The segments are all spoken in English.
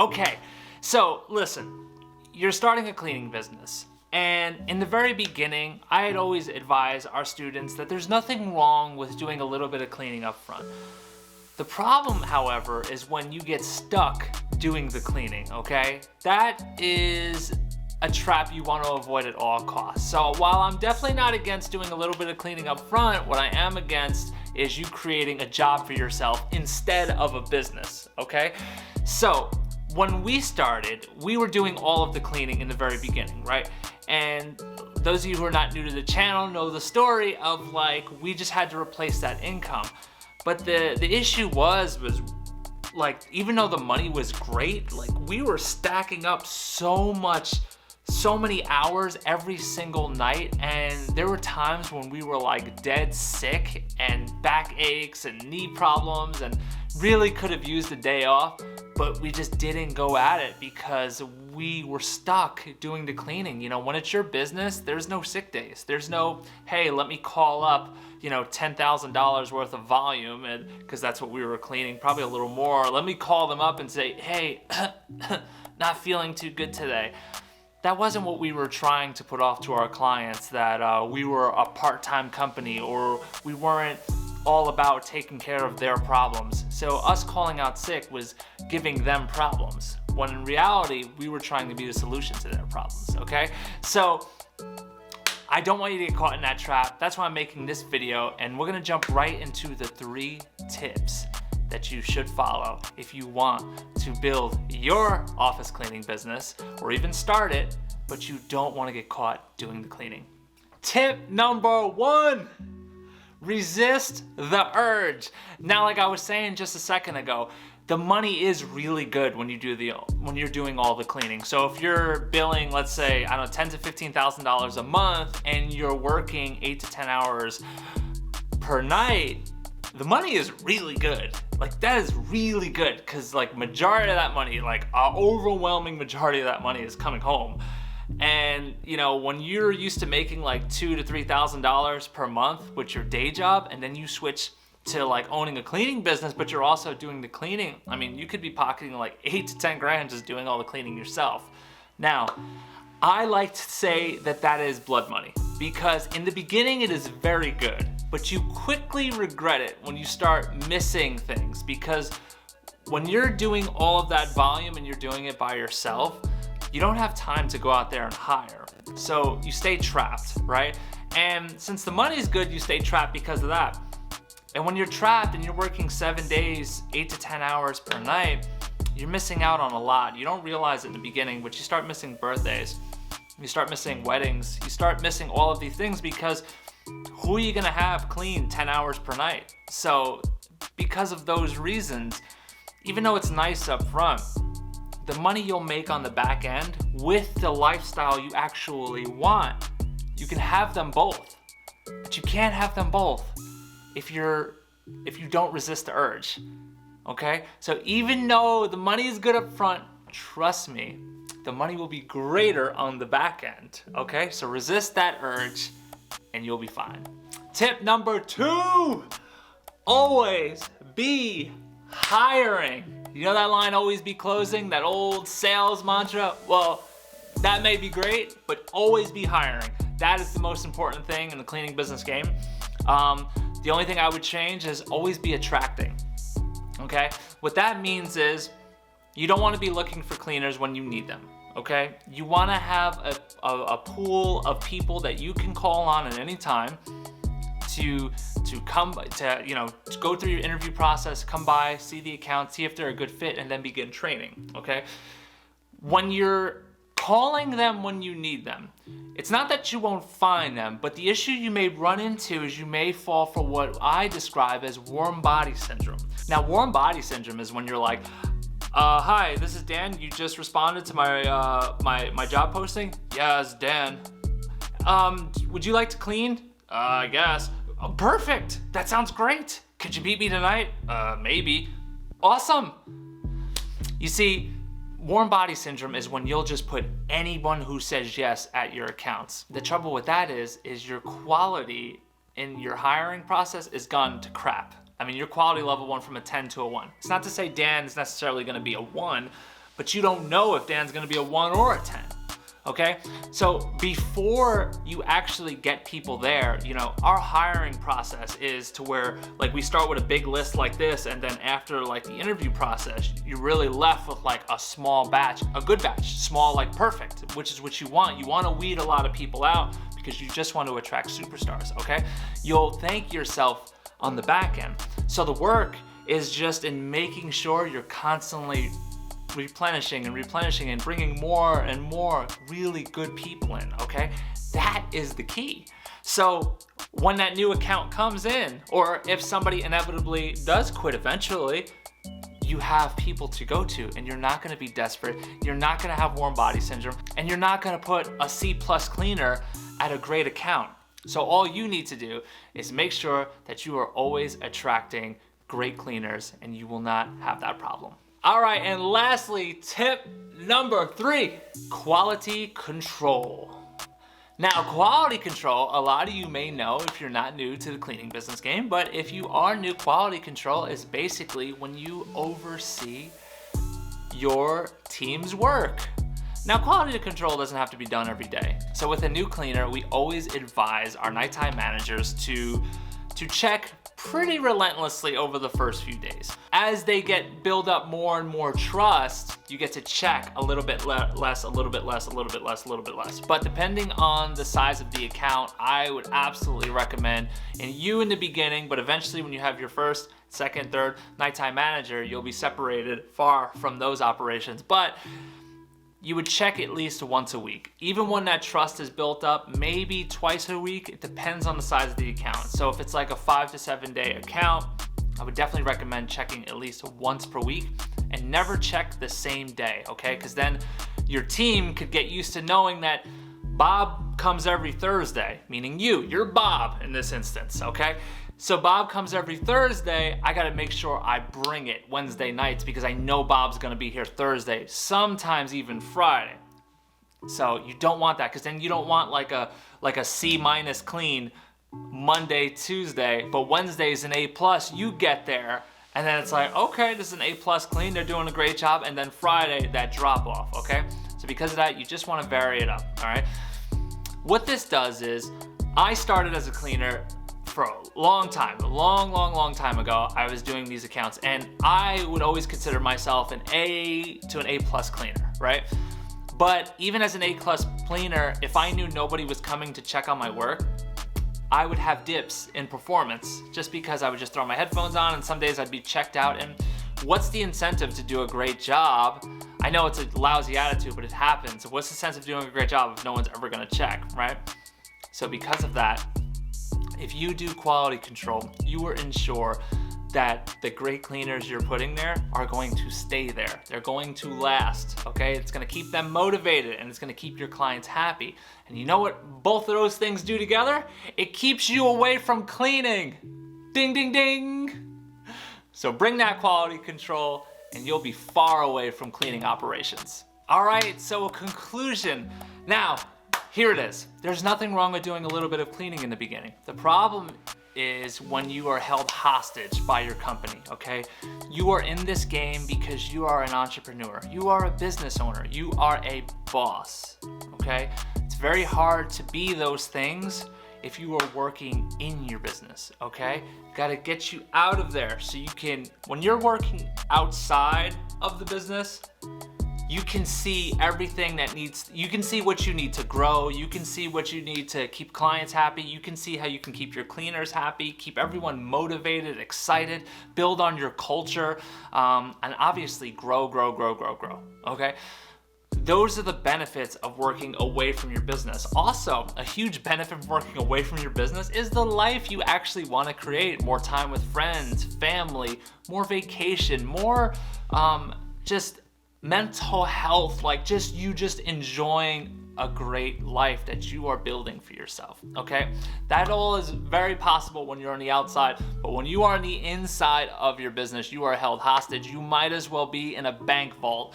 Okay, so listen, you're starting a cleaning business. And in the very beginning, I had always advised our students that there's nothing wrong with doing a little bit of cleaning up front. The problem, however, is when you get stuck doing the cleaning, okay? That is a trap you want to avoid at all costs. So while I'm definitely not against doing a little bit of cleaning up front, what I am against is you creating a job for yourself instead of a business, okay? So when we started, we were doing all of the cleaning in the very beginning, right? And those of you who are not new to the channel know the story of like, we just had to replace that income. But the issue was like, even though the money was great, like we were stacking up so many hours every single night, and there were times when we were like dead sick and back aches and knee problems and really could have used a day off, but we just didn't go at it because we were stuck doing the cleaning. You know, when it's your business, there's no sick days. There's no, hey, let me call up, $10,000 worth of volume, and because that's what we were cleaning, probably a little more. Let me call them up and say, hey, not feeling too good today. That wasn't what we were trying to put off to our clients, that we were a part-time company or we weren't all about taking care of their problems. So us calling out sick was giving them problems, when in reality, we were trying to be the solution to their problems, okay? So I don't want you to get caught in that trap. That's why I'm making this video, and we're gonna jump right into the 3 tips that you should follow if you want to build your office cleaning business or even start it, but you don't want to get caught doing the cleaning. Tip number 1, resist the urge. Now, like I was saying just a second ago, the money is really good when you're doing all the cleaning. So if you're billing, let's say, I don't know, $10,000 to $15,000 a month, and you're working 8 to 10 hours per night, the money is really good. Like, that is really good, because like majority of that money, like an overwhelming majority of that money is coming home. And when you're used to making like $2,000 to $3,000 per month with your day job, and then you switch to like owning a cleaning business, but you're also doing the cleaning, I mean, you could be pocketing like 8 to 10 grand just doing all the cleaning yourself. Now, I like to say that is blood money, because in the beginning it is very good, but you quickly regret it when you start missing things, because when you're doing all of that volume and you're doing it by yourself, you don't have time to go out there and hire. So you stay trapped, right? And since the money is good, you stay trapped because of that. And when you're trapped and you're working 7 days, 8 to 10 hours per night, you're missing out on a lot. You don't realize it in the beginning, but you start missing birthdays, you start missing weddings, you start missing all of these things, because who are you gonna have clean 10 hours per night? So because of those reasons, even though it's nice up front, the money you'll make on the back end with the lifestyle you actually want, you can have them both, but you can't have them both if you don't resist the urge, okay? So even though the money is good up front, trust me, the money will be greater on the back end, okay? So resist that urge and you'll be fine. Tip number 2, always be hiring. You know that line, always be closing, that old sales mantra? Well, that may be great, but always be hiring. That is the most important thing in the cleaning business game. The only thing I would change is always be attracting, okay? What that means is you don't want to be looking for cleaners when you need them, okay? You want to have a pool of people that you can call on at any time to go through your interview process, come by, see the account, see if they're a good fit, and then begin training, okay? When you're calling them when you need them, it's not that you won't find them, but the issue you may run into is you may fall for what I describe as warm body syndrome. Now, warm body syndrome is when you're like, hi, this is Dan. You just responded to my job posting? Yeah, it's Dan. Would you like to clean? I guess. Oh, perfect. That sounds great. Could you meet me tonight? Maybe. Awesome. You see, warm body syndrome is when you'll just put anyone who says yes at your accounts. The trouble with that is your quality in your hiring process is gone to crap. I mean, your quality level went from a 10 to a 1. It's not to say Dan is necessarily gonna be a 1, but you don't know if Dan's gonna be a 1 or a 10. Okay, so before you actually get people there, our hiring process is to where like we start with a big list like this, and then after like the interview process, you're really left with like a small batch, a good batch, small, like perfect, which is what you want. You want to weed a lot of people out because you just want to attract superstars. Okay, you'll thank yourself on the back end. So the work is just in making sure you're constantly replenishing and bringing more and more really good people in, okay? That is the key. So when that new account comes in, or if somebody inevitably does quit eventually, you have people to go to, and you're not gonna be desperate, you're not gonna have warm body syndrome, and you're not gonna put a C+ cleaner at a great account. So all you need to do is make sure that you are always attracting great cleaners, and you will not have that problem. All right, and lastly, tip number 3, quality control. Now, quality control, a lot of you may know if you're not new to the cleaning business game, but if you are new, quality control is basically when you oversee your team's work. Now, quality control doesn't have to be done every day. So with a new cleaner, we always advise our nighttime managers to check pretty relentlessly over the first few days. As they build up more and more trust, you get to check a little bit less, a little bit less, a little bit less, a little bit less. But depending on the size of the account, I would absolutely recommend, and you in the beginning, but eventually when you have your first, second, third nighttime manager, you'll be separated far from those operations. But you would check at least once a week. Even when that trust is built up, maybe twice a week. It depends on the size of the account. So if it's like a 5 to 7 day account, I would definitely recommend checking at least once per week, and never check the same day, okay? Because then your team could get used to knowing that Bob comes every Thursday, meaning you're Bob in this instance, okay? So Bob comes every Thursday, I gotta make sure I bring it Wednesday nights because I know Bob's gonna be here Thursday, sometimes even Friday. So you don't want that, because then you don't want like a C- clean Monday, Tuesday, but Wednesday's an A+, you get there, and then it's like, okay, this is an A+ clean, they're doing a great job, and then Friday, that drop off, okay? So because of that, you just wanna vary it up, all right? What this does is, I started as a cleaner for a long time, a long time ago. I was doing these accounts, and I would always consider myself an A to an A+ cleaner, right? But even as an A+ cleaner, if I knew nobody was coming to check on my work, I would have dips in performance just because I would just throw my headphones on, and some days I'd be checked out. And what's the incentive to do a great job? I know it's a lousy attitude, but it happens. What's the sense of doing a great job if no one's ever gonna check, right? So because of that, if you do quality control, you will ensure that the great cleaners you're putting there are going to stay there. They're going to last, okay? It's gonna keep them motivated, and it's gonna keep your clients happy. And you know what both of those things do together? It keeps you away from cleaning. Ding, ding, ding. So bring that quality control, and you'll be far away from cleaning operations. All right, so a conclusion. Now, here it is. There's nothing wrong with doing a little bit of cleaning in the beginning. The problem is when you are held hostage by your company, okay? You are in this game because you are an entrepreneur. You are a business owner. You are a boss, okay? It's very hard to be those things if you are working in your business, okay? Gotta get you out of there so you can, when you're working outside of the business, you can see everything you can see what you need to grow, you can see what you need to keep clients happy, you can see how you can keep your cleaners happy, keep everyone motivated, excited, build on your culture, and obviously grow, okay? Those are the benefits of working away from your business. Also, a huge benefit of working away from your business is the life you actually want to create. More time with friends, family, more vacation, more just mental health, like you just enjoying a great life that you are building for yourself, okay? That all is very possible when you're on the outside, but when you are on the inside of your business, you are held hostage. You might as well be in a bank vault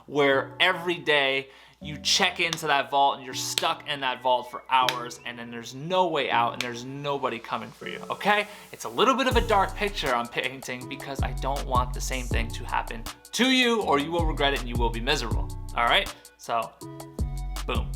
where every day you check into that vault and you're stuck in that vault for hours, and then there's no way out and there's nobody coming for you, okay? It's a little bit of a dark picture I'm painting because I don't want the same thing to happen to you, or you will regret it and you will be miserable, all right? So, boom.